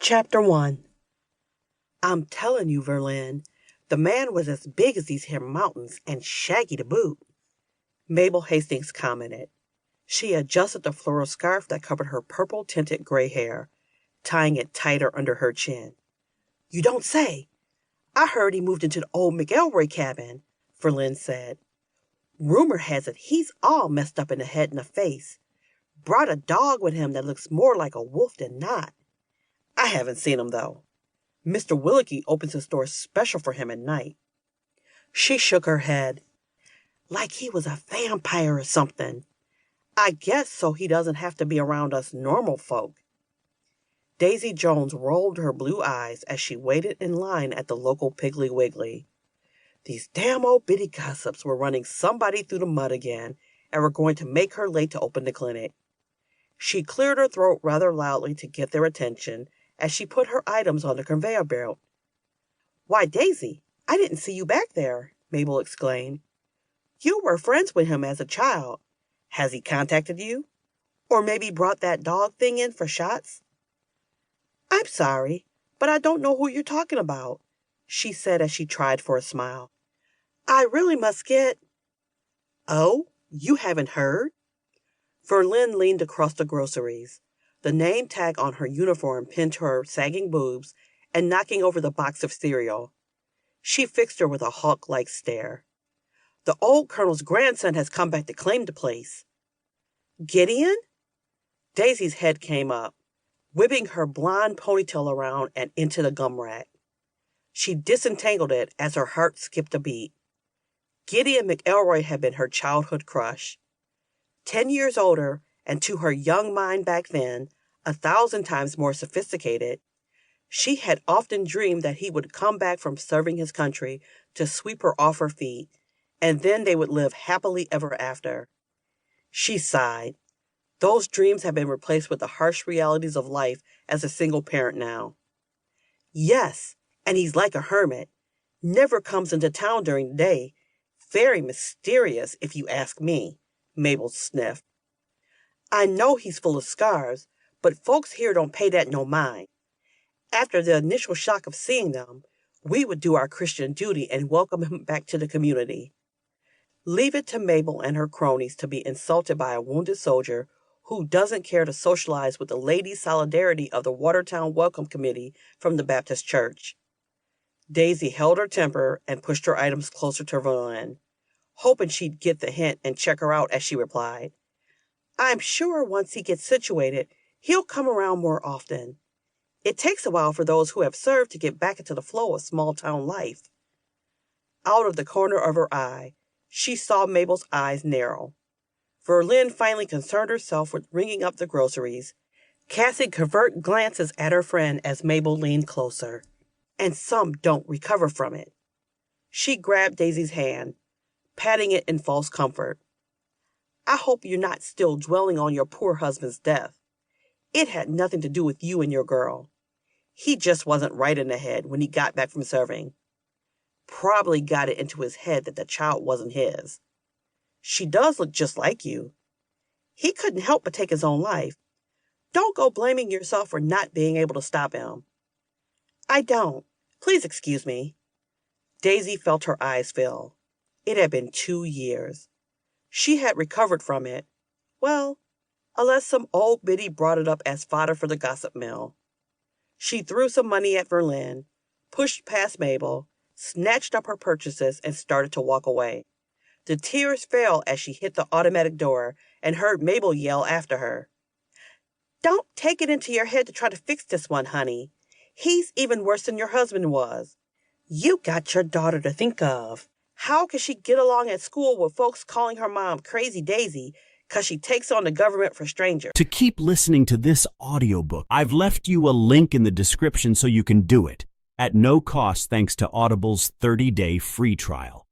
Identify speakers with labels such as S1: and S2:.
S1: Chapter 1. I'm telling you, Verlin, the man was as big as these here mountains and shaggy to boot, Mabel Hastings commented. She adjusted the floral scarf that covered her purple-tinted gray hair, tying it tighter under her chin. You don't say. I heard he moved into the old McElroy cabin, Verlin said. Rumor has it he's all messed up in the head and the face. Brought a dog with him that looks more like a wolf than not. I haven't seen him, though. Mr. Willoughby opens his door special for him at night. She shook her head. Like he was a vampire or something. I guess so he doesn't have to be around us normal folk. Daisy Jones rolled her blue eyes as she waited in line at the local Piggly Wiggly. These damn old bitty gossips were running somebody through the mud again and were going to make her late to open the clinic. She cleared her throat rather loudly to get their attention as she put her items on the conveyor belt. Why, Daisy, I didn't see you back there, Mabel exclaimed. You were friends with him as a child. Has he contacted you? Or maybe brought that dog thing in for shots? I'm sorry, but I don't know who you're talking about, she said as she tried for a smile. I really must get... Oh, you haven't heard? Verlin leaned across the groceries, the name tag on her uniform pinned to her sagging boobs and knocking over the box of cereal. She fixed her with a hawk-like stare. The old colonel's grandson has come back to claim the place. Gideon? Daisy's head came up, whipping her blonde ponytail around and into the gum rack. She disentangled it as her heart skipped a beat. Gideon McElroy had been her childhood crush. 10 years older, and to her young mind back then, 1,000 times more sophisticated, she had often dreamed that he would come back from serving his country to sweep her off her feet, and then they would live happily ever after. She sighed. Those dreams had been replaced with the harsh realities of life as a single parent now. Yes, and he's like a hermit. Never comes into town during the day. Very mysterious, if you ask me, Mabel sniffed. I know he's full of scars, but folks here don't pay that no mind. After the initial shock of seeing them, we would do our Christian duty and welcome him back to the community. Leave it to Mabel and her cronies to be insulted by a wounded soldier who doesn't care to socialize with the Ladies' Solidarity of the Watertown Welcome Committee from the Baptist Church. Daisy held her temper and pushed her items closer to Verlin, hoping she'd get the hint and check her out as she replied. I'm sure once he gets situated, he'll come around more often. It takes a while for those who have served to get back into the flow of small-town life. Out of the corner of her eye, she saw Mabel's eyes narrow. Verlin finally concerned herself with ringing up the groceries, casting covert glances at her friend as Mabel leaned closer. And some don't recover from it. She grabbed Daisy's hand, patting it in false comfort. I hope you're not still dwelling on your poor husband's death. It had nothing to do with you and your girl. He just wasn't right in the head when he got back from serving. Probably got it into his head that the child wasn't his. She does look just like you. He couldn't help but take his own life. Don't go blaming yourself for not being able to stop him. I don't. Please excuse me. Daisy felt her eyes fill. It had been 2 years. She had recovered from it. Well, unless some old biddy brought it up as fodder for the gossip mill. She threw some money at Verlin, pushed past Mabel, snatched up her purchases, and started to walk away. The tears fell as she hit the automatic door and heard Mabel yell after her. Don't take it into your head to try to fix this one, honey. He's even worse than your husband was. You got your daughter to think of. How can she get along at school with folks calling her mom Crazy Daisy because she takes on the government for strangers?
S2: To keep listening to this audiobook, I've left you a link in the description so you can do it, at no cost thanks to Audible's 30-day free trial.